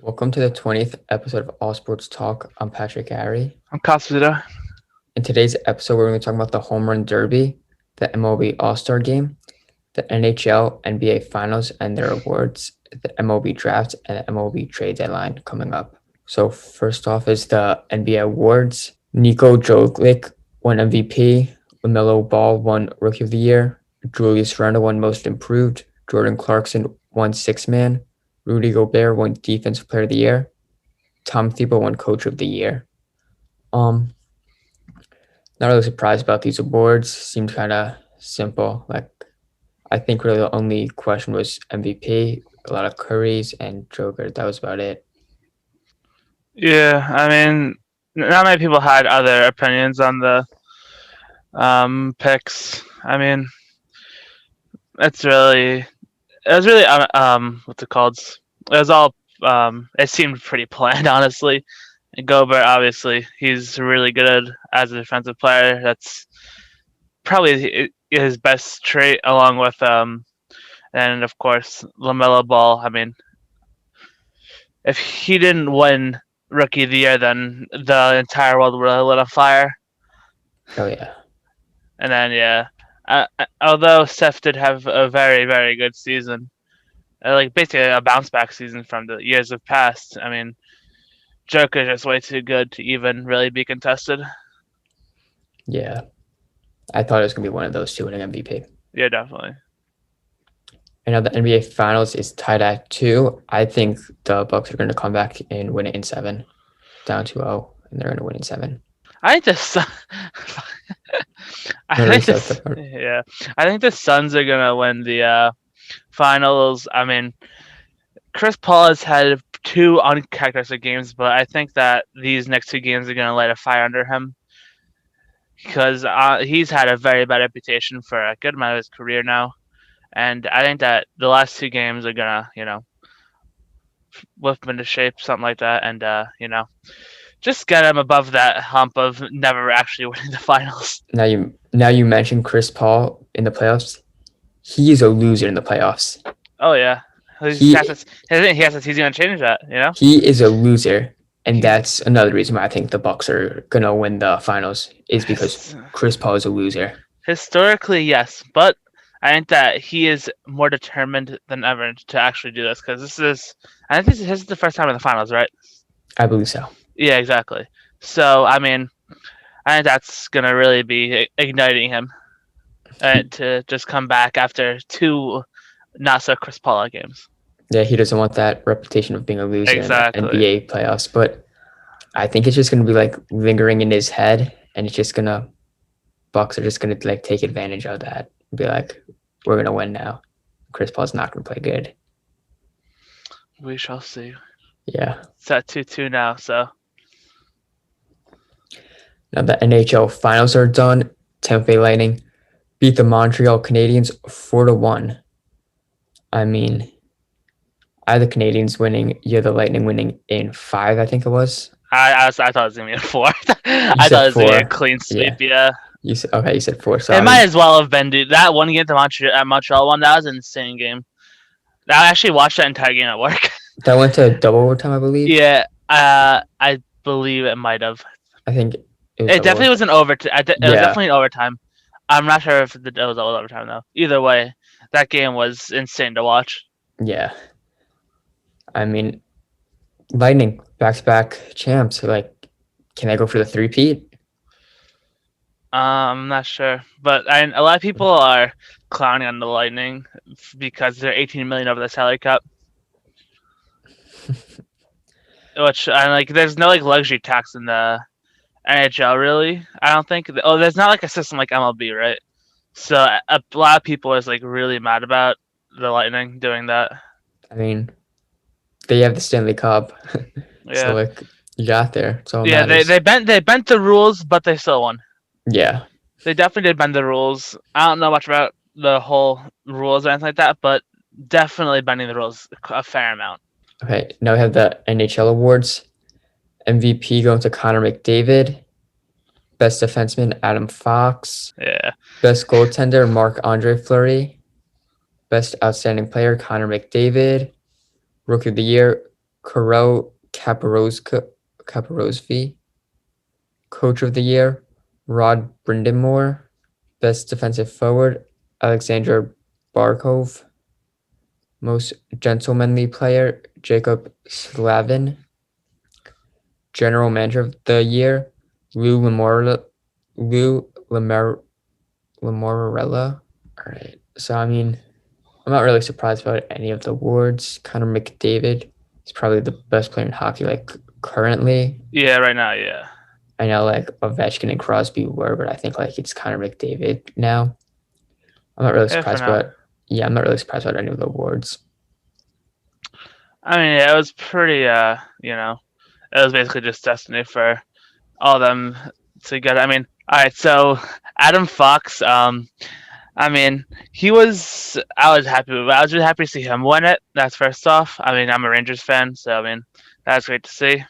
Welcome to the 20th episode of All Sports Talk. I'm Patrick Gary. I'm Costa. In today's episode, we're going to talk about the Home Run Derby, the MLB All Star Game, the NHL NBA Finals and their awards, the MLB Draft, and the MLB Trade Deadline coming up. So first off is the NBA awards. Niko Jokic won MVP. LaMelo Ball won Rookie of the Year. Julius Randle won Most Improved. Jordan Clarkson won Sixth Man. Rudy Gobert won Defensive Player of the Year. Tom Thibodeau won Coach of the Year. Not really surprised about these awards. Seemed kind of simple. I think really the only question was MVP. A lot of Currys and Joker. That was about it. Yeah, I mean, not many people had other opinions on the picks. I mean, it was really what's it called? It was all it seemed pretty planned, honestly. And Gobert, obviously, he's really good as a defensive player. That's probably his best trait, along with and of course LaMelo Ball. I mean, if he didn't win Rookie of the Year, then the entire world would have lit on fire. Oh yeah. And then although Steph did have a very very good season, like basically a bounce back season from the years of past. I mean, Joker is just way too good to even really be contested. Yeah. I thought it was going to be one of those two winning MVP. Yeah, definitely. And now the NBA Finals is tied at 2. I think the Bucks are going to come back and win it in 7, down 2-0, and they're going to win in 7. I think the I think the Suns are gonna win the finals. I mean, Chris Paul has had 2 uncharacteristic games, but I think that these next 2 games are gonna light a fire under him because he's had a very bad reputation for a good amount of his career now, and I think that the last 2 games are gonna, whip him into shape, something like that, and just get him above that hump of never actually winning the finals. Now you mentioned Chris Paul in the playoffs. He is a loser in the playoffs. Oh yeah, he has to. He's gonna change that. He is a loser, and that's another reason why I think the Bucks are gonna win the finals is because Chris Paul is a loser. Historically, yes, but I think that he is more determined than ever to actually do this because I think this is the first time in the finals, right? I believe so. Yeah, exactly. So I mean, I think that's gonna really be igniting him to just come back after 2 not so Chris Paul games. Yeah, he doesn't want that reputation of being a loser Exactly. in NBA playoffs, but I think it's just going to be lingering in his head, and Bucks are just going to take advantage of that and be like, we're going to win now. Chris Paul's not going to play good. We shall see. Yeah. It's at 2-2 now, so. Now the NHL Finals are done. Tampa Bay Lightning beat the Montreal Canadiens 4-1. I mean, I had the Canadiens winning. You had the Lightning winning in 5, I think it was. I thought it was going to be a 4. I thought it was going to be a clean sweep, yeah. You said 4. So it might as well have been, dude. That one game at Montreal one, that was an insane game. I actually watched that entire game at work. That went to double overtime, I believe. Yeah, I believe it might have. I think it definitely was an overtime. It was definitely an overtime. I'm not sure if it was overtime though. Either way, that game was insane to watch. Yeah. I mean, Lightning back-to-back champs. Can they go for the 3-peat? I'm not sure, but a lot of people are clowning on the Lightning because they're $18 million over the salary cap. Which there's no luxury tax in the NHL really. I don't think. There's not a system like MLB, right? So a lot of people is really mad about the Lightning doing that. I mean, they have the Stanley Cup. Yeah. So you got there. So yeah, they bent the rules, but they still won. Yeah. They definitely did bend the rules. I don't know much about the whole rules or anything like that, but definitely bending the rules a fair amount. Okay, now we have the NHL awards. MVP going to Connor McDavid. Best defenseman, Adam Fox. Yeah. Best goaltender, Marc-Andre Fleury. Best outstanding player, Connor McDavid. Rookie of the Year, Karel Kaporosky, Coach of the Year, Rod Brindamore, Best Defensive Forward, Alexander Barkov, Most Gentlemanly Player, Jacob Slavin, General Manager of the Year, Lou Lamorella. All right. So, I mean, I'm not really surprised about any of the awards. Connor McDavid is probably the best player in hockey, like currently. Yeah, right now, yeah. I know like Ovechkin and Crosby were, but I think like it's Connor McDavid now. I'm not really Yeah, for surprised now. about. Yeah, I'm not really surprised about any of the awards. I mean, yeah, it was pretty. It was basically just destiny for all of them to get. I mean, all right. So Adam Fox. I mean, he was. I was happy. I was really happy to see him win it. That's first off. I mean, I'm a Rangers fan, so I mean, that's great to see.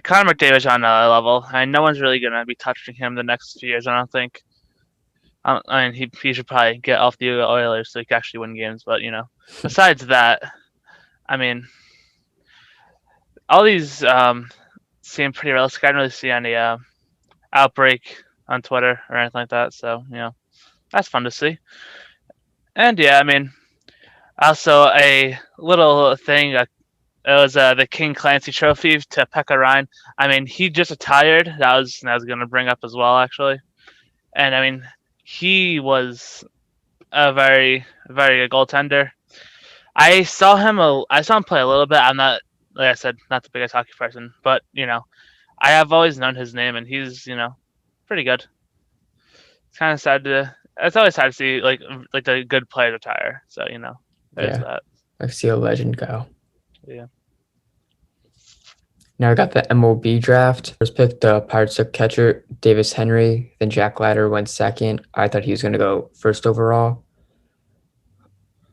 Connor McDavid's on another level. I mean, no one's really gonna be touching him the next few years. I don't think. I mean, he should probably get off the Oilers so he can actually win games. But besides that, I mean, all these seem pretty realistic. I didn't really see any outbreak on Twitter or anything like that. So that's fun to see. And yeah, I mean, also a little thing. It was the King Clancy Trophy to Pekka Ryan. I mean, he just retired. That was going to bring up as well, actually. And I mean, he was a very very good goaltender. I saw him play a little bit. I'm not, like I said, not the biggest hockey person, but I have always known his name, and he's pretty good. It's kind of sad to. It's always sad to see like the good players retire. So there's Yeah, that. I see a legend go. Yeah. Now I got the MLB draft. First pick, the Pirates took catcher Davis Henry. Then Jack Leiter went second. I thought he was going to go first overall.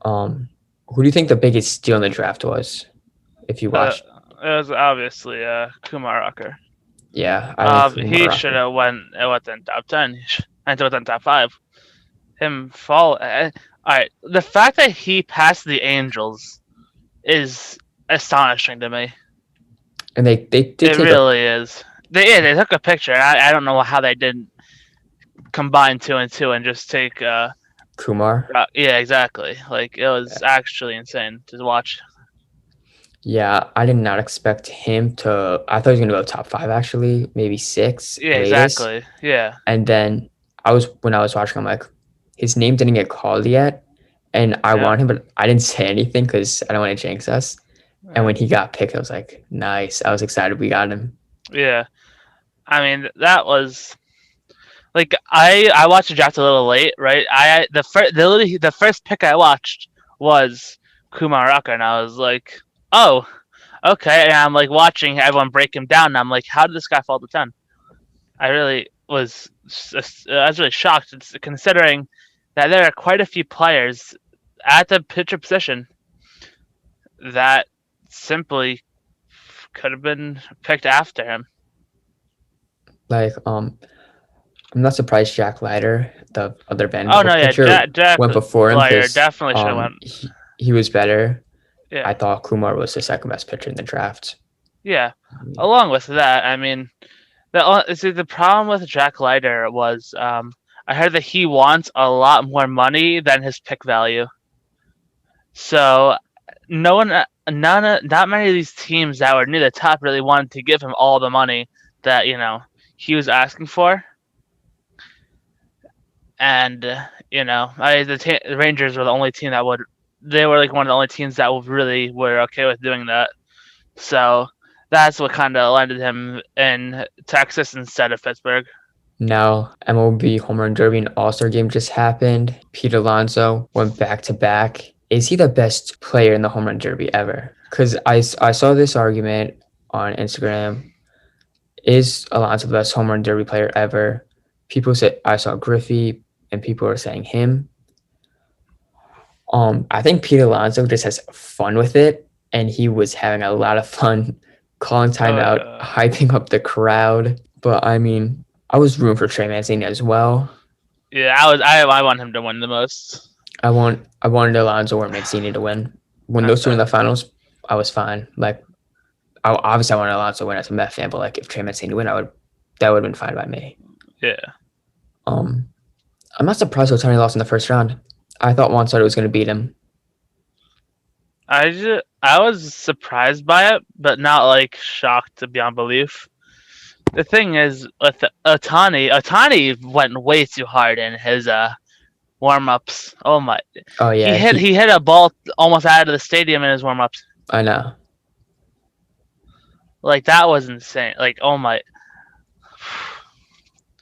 Who do you think the biggest steal in the draft was? If you Uh, watched, it was obviously Kumar Rocker. yeah, I think He Kumar should Rocker. have went within top 10 and within top 5. Him fall. All right, the fact that he passed the Angels is astonishing to me. And they did It take a really is. They took a picture. I don't know how they didn't combine two and two and just take. Kumar. Yeah, exactly. Like it was actually insane to watch. Yeah, I did not expect him to. I thought he was gonna go top five, actually, maybe six Yeah, latest. exactly. Yeah. And then when I was watching, I'm like, his name didn't get called yet, and I Yeah. want him, but I didn't say anything because I don't want to jinx us. And Yeah. when he got picked, I was like, nice. I was excited we got him. Yeah. I mean, that was like I watched the draft a little late, right? The first pick I watched was Kumar Rocker, and I was like, oh, okay. And I'm like watching everyone break him down, and I'm like, how did this guy fall to 10? I really I was really shocked considering that there are quite a few players at the pitcher position that simply could have been picked after him. Like, I'm not surprised Jack Leiter, the other Oh no, Vanderbilt yeah, pitcher, Jack went before him Leiter because definitely should have went. he was better. I Yeah, thought Kumar was the second best pitcher in the draft. yeah. Along with that, I mean, the problem with Jack Leiter was I heard that he wants a lot more money than his pick value. So no one, not many of these teams that were near the top really wanted to give him all the money that he was asking for. And the Rangers were the only team that would. They were like one of the only teams that really were okay with doing that. So that's what kind of landed him in Texas instead of Pittsburgh. Now, MLB Home Run Derby and All Star Game just happened. Pete Alonso went back to back. Is he the best player in the Home Run Derby ever? Because I saw this argument on Instagram. Is Alonso the best Home Run Derby player ever? People said I saw Griffey, and people are saying him. I think Pete Alonso just has fun with it, and he was having a lot of fun calling timeout, hyping up the crowd. But I mean, I was rooting for Trey Mancini as well. Yeah, I want him to win the most. I wanted Alonso or Mancini to win. When those two were in the finals, I was fine. Like obviously I wanted Alonso to win as a Met fan, but like if Trey Mancini win, that would have been fine by me. Yeah. Um, I'm not surprised Otani lost in the first round. I thought Juan Soto was going to beat him. I was surprised by it, but not like shocked beyond belief. The thing is with Otani went way too hard in his warm ups. Oh my! Oh yeah, He hit a ball almost out of the stadium in his warm ups. I know. Like that was insane. Like oh my,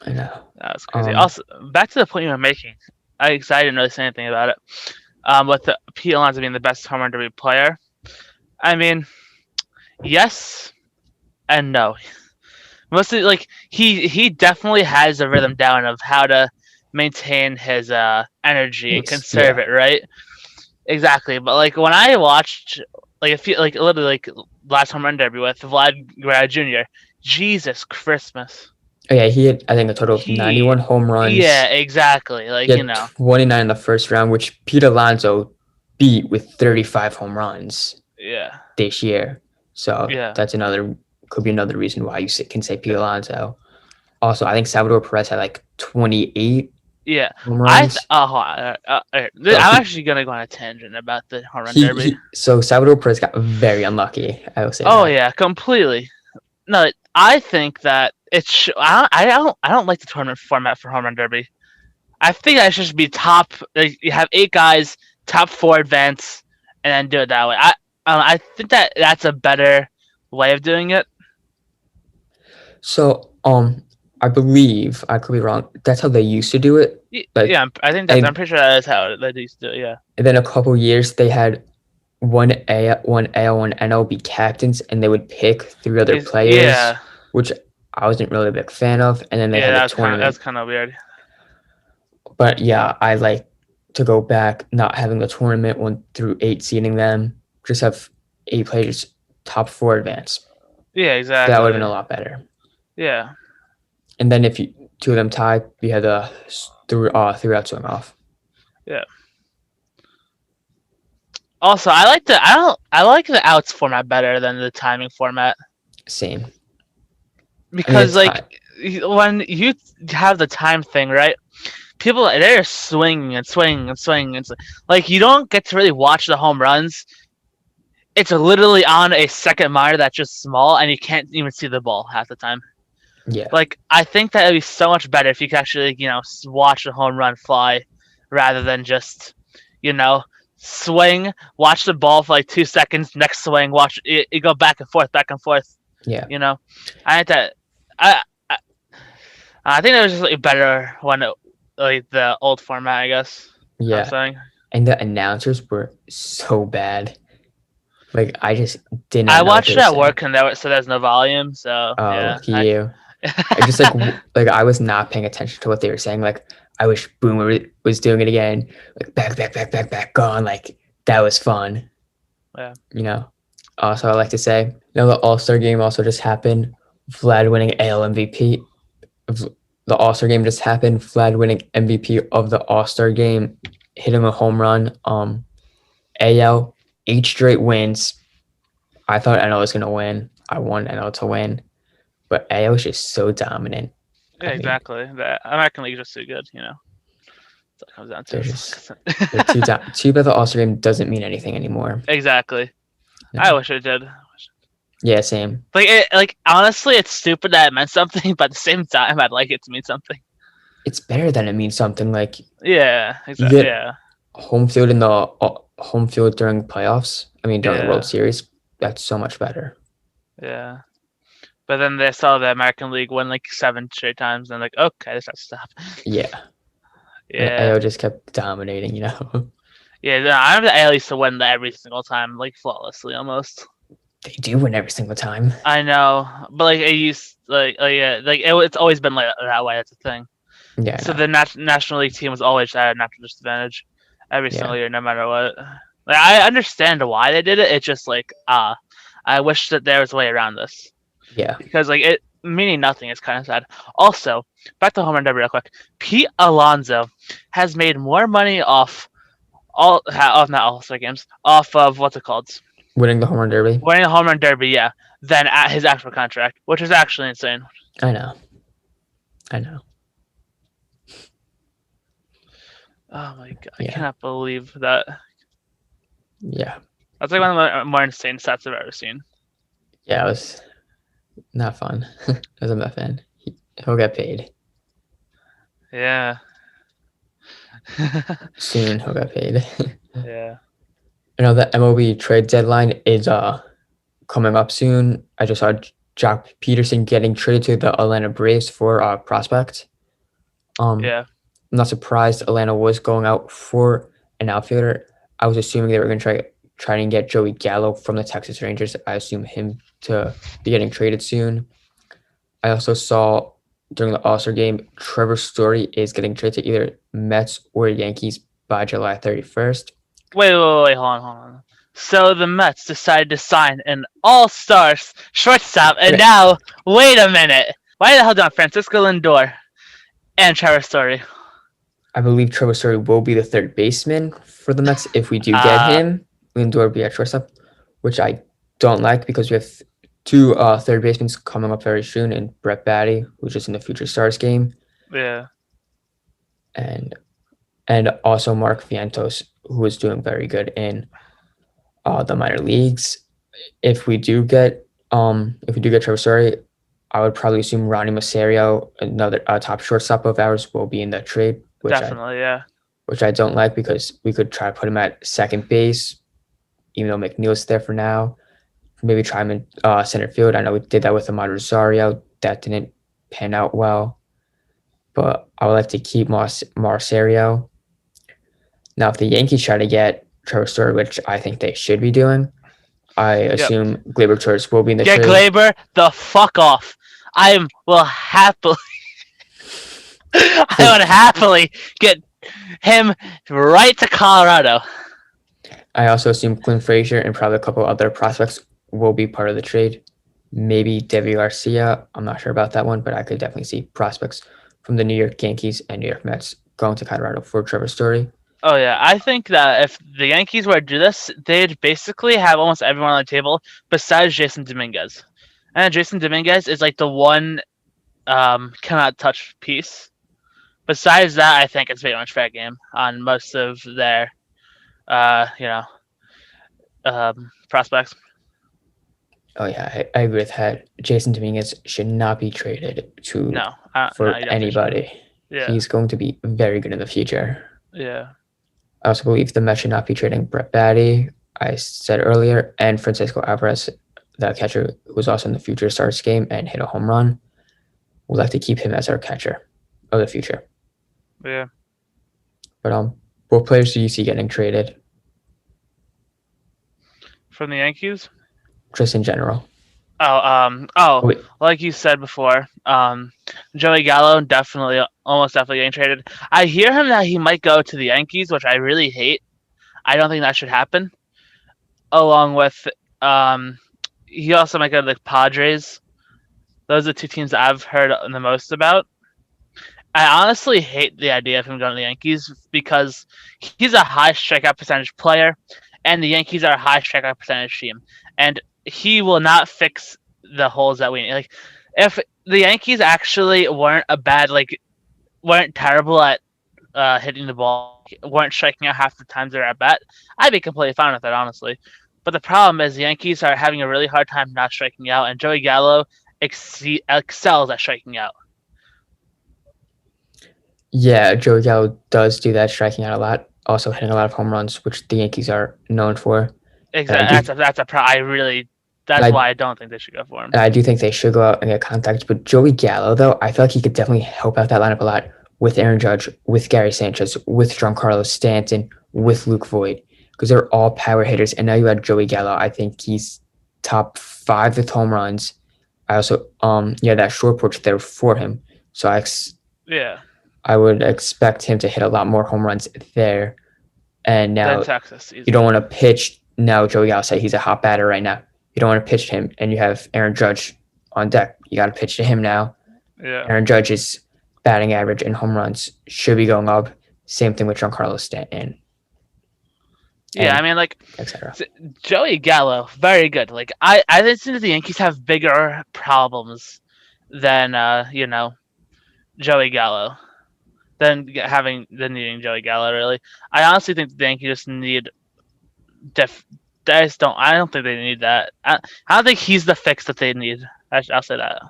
I know. that was crazy. Also, back to the point you were making. I didn't really say anything about it. With Pete Alonso being the best home run derby player, I mean, yes and no. Mostly, like he definitely has a rhythm down of how to maintain his energy and conserve it, right? Exactly. But like when I watched, like a few, like literally, like last home run derby with Vlad Guerrero Jr. Jesus Christmas. Oh yeah, he had I think a total of 91 home runs. Yeah, exactly. Like he had 29 in the first round, which Pete Alonso beat with 35 home runs. Yeah. This year, so that's could be another reason why you can say Pete Alonso. Also, I think Salvador Perez had like 28. Yeah, home runs. I'm actually gonna go on a tangent about the home run derby. So Salvador Perez got very unlucky. I will say. Oh yeah, completely. No, I think that it's. I don't like the tournament format for home run derby. I think that should just be top. Like, you have 8 guys, top 4 advance, and then do it that way. I think that's a better way of doing it. So I believe I could be wrong. That's how they used to do it. Like, yeah, I think that's. I'm pretty sure that is how they used to do it. Yeah. And then a couple years they had one AL, one NL captains, and they would pick 3 other players, which I wasn't really a big fan of. And then they had a tournament. That's kind of weird. But yeah, I like to go back, not having the tournament 1 through 8 seeding them, just have 8 players, top 4 advance. Yeah, exactly. That would have been a lot better. Yeah. And then if 2 of them tie, you had a 3-out swing off. Yeah. Also, I like the outs format better than the timing format. Same. Because when you have the time thing, right? People they're swinging and swinging and swinging and like you don't get to really watch the home runs. It's literally on a second monitor that's just small, and you can't even see the ball half the time. Yeah. Like I think that would be so much better if you could actually watch the home run fly, rather than just swing, watch the ball for like 2 seconds, next swing, watch it go back and forth. Yeah. I think that I think it was just like better when like the old format, I guess. Yeah. And the announcers were so bad. Like I just didn't. I watched it at work and so there's no volume. So lucky you. I just like I was not paying attention to what they were saying. Like I wish Boomer was doing it again. Like back, gone. Like that was fun. Yeah. Also, I like to say, the All-Star game also just happened. Vlad winning AL MVP. The All-Star game just happened. Vlad winning MVP of the All-Star game, hitting a home run. AL 8 straight wins. I thought NL was gonna win. I want NL to win, but AL is just so dominant. Yeah, exactly. The American League is just too good. That's what it comes down to. Too bad the All-Star game doesn't mean anything anymore. Exactly. No. I wish it did. Yeah, same. Like honestly, it's stupid that it meant something, but at the same time, I'd like it to mean something. It's better than it means something. Like exactly. Yeah. Home field in the home field during playoffs. I mean, during the World Series, that's so much better. Yeah. But then they saw the American League win like 7 straight times, and like, okay, this has to stop. Yeah. Yeah. AL just kept dominating, Yeah, I remember the AL used to win every single time, like flawlessly almost. They do win every single time. I know, but like it used it's always been like that way. That's the thing. Yeah. So the National League team was always at a natural disadvantage every single year, no matter what. Like I understand why they did it. It's just like I wish that there was a way around this. Yeah. Because like it meaning nothing is kind of sad. Also, back to home run derby real quick. Pete Alonso has made more money off not All-Star games, off of what's it called? Winning the home run derby. winning the home run derby, yeah, than at his actual contract, which is actually insane. I know. I know. Oh my god, I Yeah. cannot believe that. Yeah. That's like one of the more insane stats I've ever seen. Yeah. It was not fun. As a Met fan, he'll get paid Yeah. soon. He'll get paid. Yeah. The MLB trade deadline is coming up soon. I just saw Jack Peterson getting traded to the Atlanta Braves for prospect. Yeah. I'm not surprised Atlanta was going out for an outfielder. I was assuming they were going to try and get Joey Gallo from the Texas Rangers. I assume him to be getting traded soon. I also saw during the All Star game, Trevor Story is getting traded to either Mets or Yankees by July 31st. Wait, hold on. So the Mets decided to sign an all-star shortstop, and Okay. now, wait a minute. Why the hell don't Francisco Lindor and Trevor Story? I believe Trevor Story will be the third baseman for the Mets if we do get him. Lindor will be at shortstop, which I don't like because we have two third basemen coming up very soon, and Brett Batty, who's just in the Future Stars game, Yeah. and also Mark Vientos, who is doing very good in the minor leagues. If we do get Trevor Story, I would probably assume Ronnie Masario, another top shortstop of ours, will be in the trade, Definitely, yeah. which I don't like because we could try to put him at second base, even though McNeil's there for now. Maybe try him in center field. I know we did that with Ahmad Rosario. That didn't pan out well, but I would like to keep Marsario. Now, if the Yankees try to get Trevor Story, which I think they should be doing, I assume Gleyber Torres will be in the Get trade. Gleyber the fuck off. I will happily get him right to Colorado. I also assume Clint Frazier and probably a couple other prospects will be part of the trade. Maybe Devi Garcia. I'm not sure about that one, but I could definitely see prospects from the New York Yankees and New York Mets going to Colorado for Trevor Story. Oh yeah, I think that if the Yankees were to do this, they'd basically have almost everyone on the table besides Jason Dominguez. And Jason Dominguez is like the one cannot touch piece. Besides that, I think it's pretty much fair game on most of their prospects. Oh yeah, I agree with that. Jason Dominguez should not be traded to No, for you definitely anybody. shouldn't. Yeah, He's going to be very good in the future. yeah, I also believe the Mets should not be trading Brett Batty, I said earlier, and Francisco Alvarez, the catcher who was also in the Future Stars game and hit a home run. We'd like to keep him as our catcher of the future. yeah. But what players do you see getting traded? From the Yankees. Just in general. Like you said before, Joey Gallo almost definitely getting traded. I hear him that he might go to the Yankees, which I really hate. I don't think that should happen. Along with, he also might go to the Padres. Those are the two teams that I've heard the most about. I honestly hate the idea of him going to the Yankees because he's a high strikeout percentage player, and the Yankees are a high strikeout percentage team, and he will not fix the holes that we need. Like, if the Yankees actually weren't terrible at hitting the ball, weren't striking out half the times they're at bat, I'd be completely fine with that, honestly. But the problem is the Yankees are having a really hard time not striking out, and Joey Gallo excels at striking out. Yeah, Joey Gallo does do that, striking out a lot, also hitting a lot of home runs, which the Yankees are known for. Exactly. That's why I don't think they should go for him. I do think they should go out and get contact. But Joey Gallo, though, I feel like he could definitely help out that lineup a lot with Aaron Judge, with Gary Sanchez, with Giancarlo Stanton, with Luke Voigt, because they're all power hitters. And now you add Joey Gallo. I think he's top 5 with home runs. I also, that short porch there for him. So I would expect him to hit a lot more home runs there. And now Texas, you don't want to pitch. Now Joey Gallo say he's a hot batter right now. You don't want to pitch to him, and you have Aaron Judge on deck. You got to pitch to him now. Yeah. Aaron Judge's batting average and home runs should be going up. Same thing with Giancarlo Stanton. Yeah, I and mean, like etc. Joey Gallo, very good. Like I think the Yankees have bigger problems than Joey Gallo than needing Joey Gallo. Really, I honestly think the Yankees just need def. I don't think they need that. I don't think he's the fix that they need. I'll say that.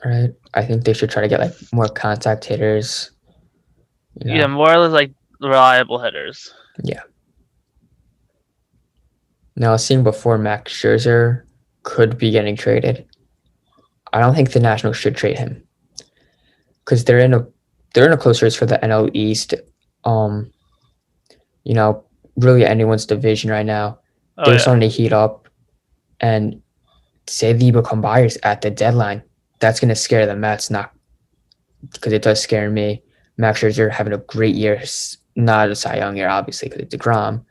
All right, I think they should try to get like more contact hitters. Yeah, more or less like reliable hitters. Yeah. Now, seeing before Max Scherzer could be getting traded, I don't think the Nationals should trade him because they're in a close race for the NL East. Um, you know, really anyone's division right now. Oh They're yeah, starting to heat up, and say they become buyers at the deadline. That's going to scare the Mets, not because it does scare me. Max Scherzer having a great year, not a Cy Young year, obviously, because it's DeGrom.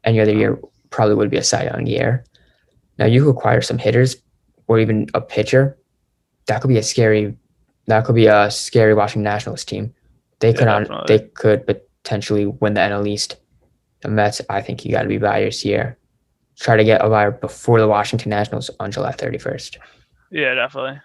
Any other year probably would be a Cy Young year. Now you acquire some hitters or even a pitcher. That could be a scary. That could be a scary Washington Nationals team. They yeah, could on. definitely. They could potentially win the NL East. The Mets, I think you got to be buyers here. Try to get a buyer before the Washington Nationals on July 31st. Yeah, definitely.